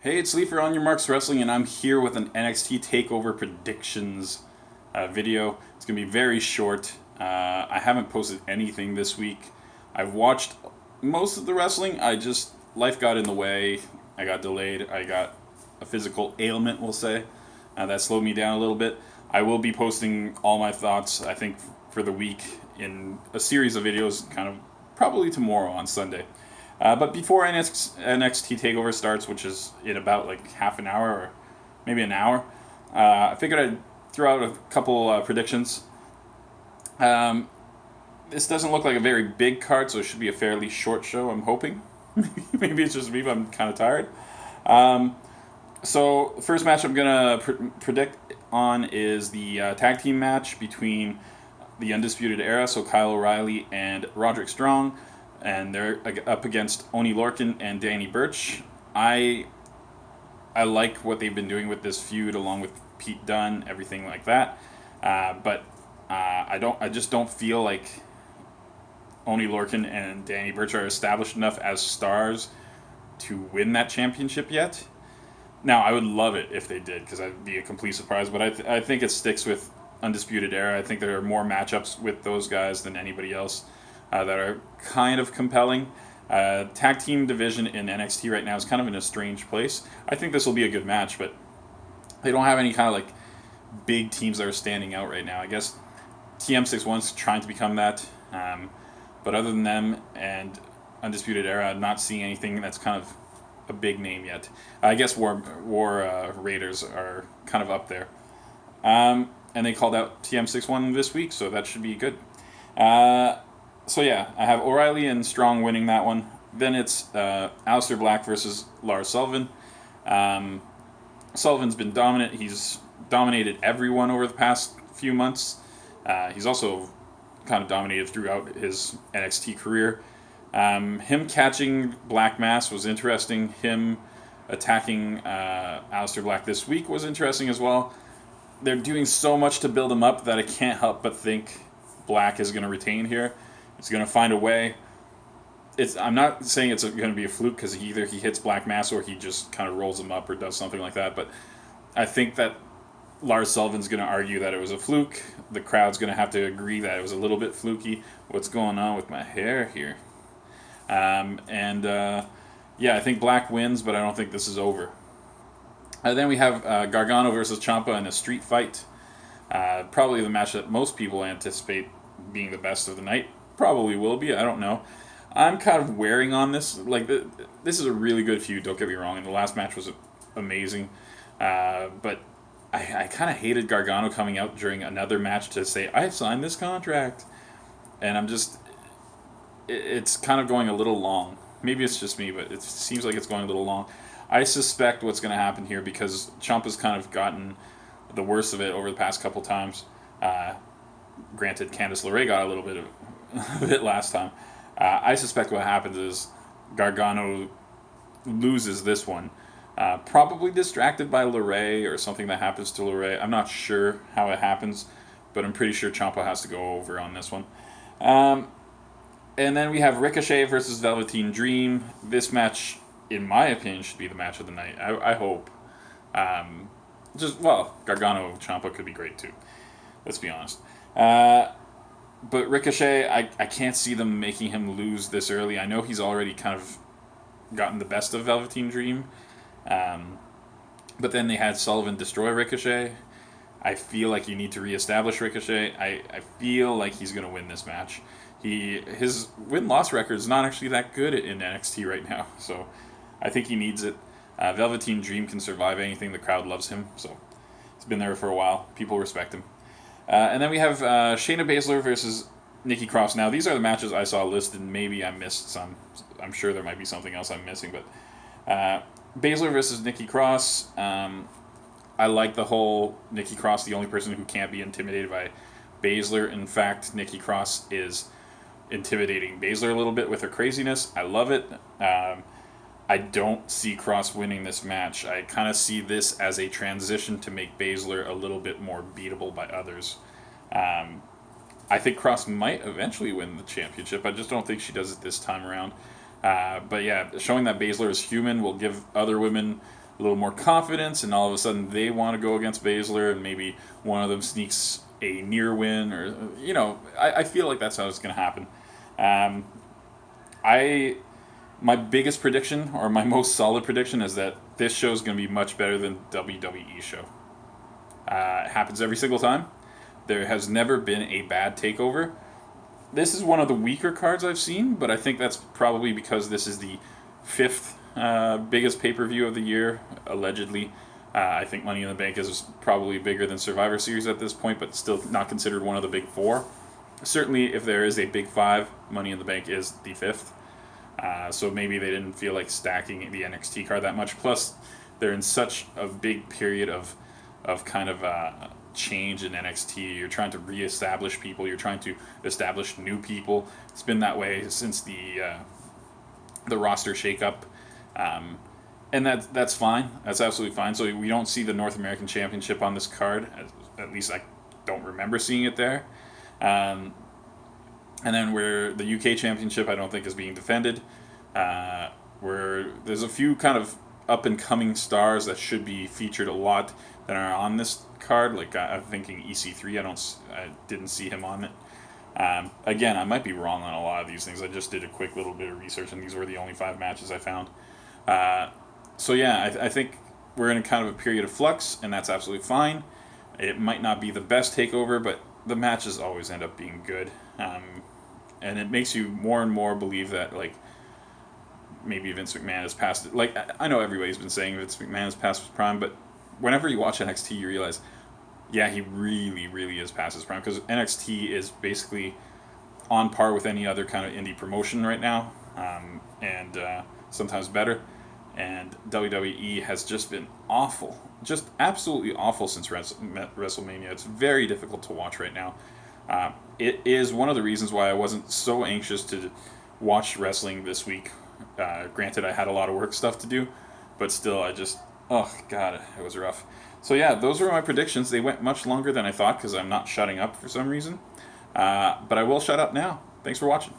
Hey, it's Lee for On Your Marks Wrestling, and I'm here with an NXT Takeover predictions video. It's going to be very short. I haven't posted anything this week. I've watched most of the wrestling. Life got in the way. I got delayed. I got a physical ailment, we'll say. That slowed me down a little bit. I will be posting all my thoughts, I think, for the week in a series of videos, kind of probably tomorrow on Sunday. But before NXT TakeOver starts, which is in about like half an hour or maybe an hour, I figured I'd throw out a couple predictions. This doesn't look like a very big card, so it should be a fairly short show, I'm hoping. Maybe it's just me, but I'm kind of tired. So the first match I'm going to predict on is the tag team match between the Undisputed Era, so Kyle O'Reilly and Roderick Strong. And they're up against Oney Lorcan and Danny Burch. I like what they've been doing with this feud, along with Pete Dunne, everything like that. But I just don't feel like Oney Lorcan and Danny Burch are established enough as stars to win that championship yet. Now, I would love it if they did, because that'd be a complete surprise. But I think it sticks with Undisputed Era. I think there are more matchups with those guys than anybody else. That are kind of compelling. Tag team division in NXT right now is kind of in a strange place. I think this will be a good match, but they don't have any kind of like big teams that are standing out right now. I guess TM61's trying to become that, but other than them and Undisputed Era, I'm not seeing anything that's kind of a big name yet. I guess War Raiders are kind of up there, and they called out TM61 this week, so that should be good. So yeah, I have O'Reilly and Strong winning that one. Then it's Aleister Black versus Lars Sullivan. Sullivan's been dominant. He's dominated everyone over the past few months. He's also kind of dominated throughout his NXT career. Him catching Black Mass was interesting. Him attacking Aleister Black this week was interesting as well. They're doing so much to build him up that I can't help but think Black is going to retain here. He's going to find a way. I'm not saying it's going to be a fluke, because either he hits Black Mass or he just kind of rolls him up or does something like that. But I think that Lars Sullivan's going to argue that it was a fluke. The crowd's going to have to agree that it was a little bit fluky. What's going on with my hair here? Yeah, I think Black wins, but I don't think this is over. Then we have Gargano versus Ciampa in a street fight. Probably the match that most people anticipate being the best of the night. Probably will be. I don't know. I'm kind of wearing on this. Like, this is a really good feud, don't get me wrong, and the last match was amazing. But I kind of hated Gargano coming out during another match to say, I've signed this contract. And I'm just... It's kind of going a little long. Maybe it's just me, but it seems like it's going a little long. I suspect what's going to happen here, because Ciampa's kind of gotten the worst of it over the past couple times. Granted, Candice LeRae got a little bit of it last time. I suspect what happens is Gargano loses this one. Probably distracted by LeRae or something that happens to LeRae. I'm not sure how it happens, but I'm pretty sure Ciampa has to go over on this one. And then we have Ricochet versus Velveteen Dream. This match, in my opinion, should be the match of the night. I hope. Gargano Ciampa could be great too. Let's be honest. But Ricochet, I can't see them making him lose this early. I know he's already kind of gotten the best of Velveteen Dream. But then they had Sullivan destroy Ricochet. I feel like you need to reestablish Ricochet. I feel like he's going to win this match. His win-loss record is not actually that good in NXT right now. So I think he needs it. Velveteen Dream can survive anything. The crowd loves him. So he's been there for a while. People respect him. And then we have Shayna Baszler versus Nikki Cross. Now, these are the matches I saw listed. Maybe I missed some. I'm sure there might be something else I'm missing. But Baszler versus Nikki Cross. I like the whole Nikki Cross, the only person who can't be intimidated by Baszler. In fact, Nikki Cross is intimidating Baszler a little bit with her craziness. I love it. I don't see Cross winning this match. I kind of see this as a transition to make Baszler a little bit more beatable by others. I think Cross might eventually win the championship. I just don't think she does it this time around. But yeah, showing that Baszler is human will give other women a little more confidence, and all of a sudden they want to go against Baszler, and maybe one of them sneaks a near win, or I feel like that's how it's going to happen. Um, I My biggest prediction, or my most solid prediction, is that this show is going to be much better than WWE show. It happens every single time. There has never been a bad takeover. This is one of the weaker cards I've seen, but I think that's probably because this is the fifth biggest pay-per-view of the year, allegedly. I think Money in the Bank is probably bigger than Survivor Series at this point, but still not considered one of the big four. Certainly, if there is a big five, Money in the Bank is the fifth. So maybe they didn't feel like stacking the NXT card that much. Plus, they're in such a big period of kind of change in NXT. You're trying to reestablish people. You're trying to establish new people. It's been that way since the roster shakeup, and that's fine. That's absolutely fine. So we don't see the North American Championship on this card. At least I don't remember seeing it there. And then where the UK Championship, I don't think is being defended. Where there's a few kind of up and coming stars that should be featured a lot that are on this card. Like I'm thinking EC3. I didn't see him on it. Again, I might be wrong on a lot of these things. I just did a quick little bit of research, and these were the only 5 matches I found. So yeah, I think we're in a kind of a period of flux, and that's absolutely fine. It might not be the best takeover, but the matches always end up being good. And it makes you more and more believe that, like, maybe Vince McMahon has passed it. Like, I know everybody's been saying Vince McMahon has passed his prime, but whenever you watch NXT, you realize, yeah, he really, really is past his prime, because NXT is basically on par with any other kind of indie promotion right now, and sometimes better. And WWE has just been awful, just absolutely awful since WrestleMania. It's very difficult to watch right now. It is one of the reasons why I wasn't so anxious to watch wrestling this week. Granted, I had a lot of work stuff to do, but still, oh god, it was rough. So yeah, those were my predictions. They went much longer than I thought because I'm not shutting up for some reason. But I will shut up now. Thanks for watching.